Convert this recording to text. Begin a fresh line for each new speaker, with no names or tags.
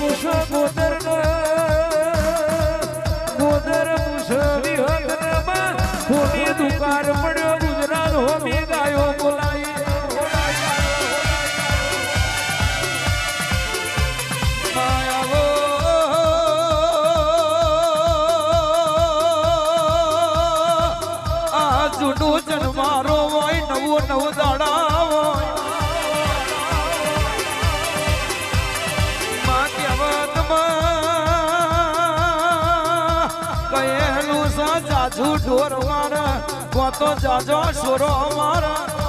મુસો ગોદર મુસવી હકનમાં કોની દુકાર પડ્યો ગુજરાત હોમી ગાયો બોલાઈ આ જૂનો જન્મારો હોય નવો નવો દાડા હોય માં કહેવતમાં કહેલું સા જાજુ ઢોર મારા તો જાજો સોરો મારા